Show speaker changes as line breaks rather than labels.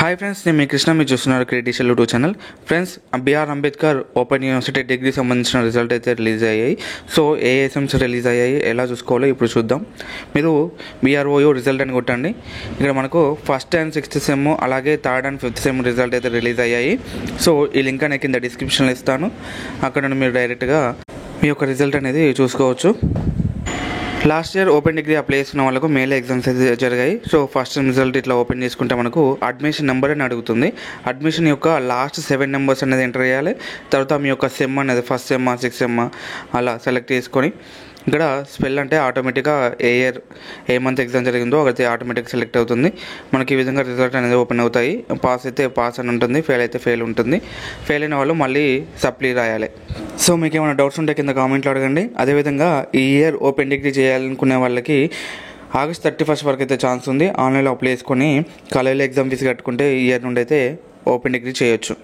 Hi friends, నేను మీ కృష్ణ. మీరు చూస్తున్నారు క్రియేటిషల్ YouTube channel. Friends, BR Ambedkar open university degree సంబంధించిన రిజల్ట్ అయితే రిలీజ్ అయ్యాయి. సో ఏ ఎగ్జామ్స్ రిలీజ్ అయ్యాయి, ఎలా చూసుకోవాలో ఇప్పుడు చూద్దాం. మీరు బీఆర్ఓయూ రిజల్ట్ అని కొట్టండి. ఇక్కడ మనకు ఫస్ట్ అండ్ సిక్స్త్ సెమ్, అలాగే third and fifth sem result అయితే రిలీజ్ అయ్యాయి. సో ఈ లింక్ అనేది కింద డిస్క్రిప్షన్లో ఇస్తాను. అక్కడ మీరు డైరెక్ట్గా మీ యొక్క రిజల్ట్ అనేది చూసుకోవచ్చు. Last year open degree apply చేసుకున్న వాళ్ళకు మేల్ ఎగ్జామ్స్ అయితే జరిగాయి. సో ఫస్ట్ రిజల్ట్ ఇట్లా ఓపెన్ చేసుకుంటే మనకు అడ్మిషన్ నెంబర్ అని అడుగుతుంది. అడ్మిషన్ యొక్క లాస్ట్ 7 నెంబర్స్ అనేది ఎంటర్ చేయాలి. తర్వాత మీ యొక్క సెమ్ అనేది ఫస్ట్ సెమ్, సిక్స్త్ సెమ్ అలా సెలెక్ట్ చేసుకొని ఇక్కడ స్పెల్ అంటే ఆటోమేటిక్గా ఏ ఇయర్ ఏ మంత్ ఎగ్జామ్ జరిగిందో అదైతే ఆటోమేటిక్గా సెలెక్ట్ అవుతుంది. మనకి ఈ విధంగా రిజల్ట్ అనేది ఓపెన్ అవుతాయి. పాస్ అయితే పాస్ అని ఉంటుంది, ఫెయిల్ అయితే ఫెయిల్ ఉంటుంది. ఫెయిల్ అయిన వాళ్ళు మళ్ళీ సప్లీ రాయాలి. సో మీకు ఏమైనా డౌట్స్ ఉంటే కింద కామెంట్లో అడగండి. అదేవిధంగా ఈ ఇయర్ ఓపెన్ డిగ్రీ చేయాలనుకునే వాళ్ళకి ఆగస్ట్ 31 వరకు అయితే ఛాన్స్ ఉంది. ఆన్లైన్లో అప్లై చేసుకొని కాలేజీలో ఎగ్జామ్ ఫీజు కట్టుకుంటే ఈ ఇయర్ నుండి అయితే ఓపెన్ డిగ్రీ చేయొచ్చు.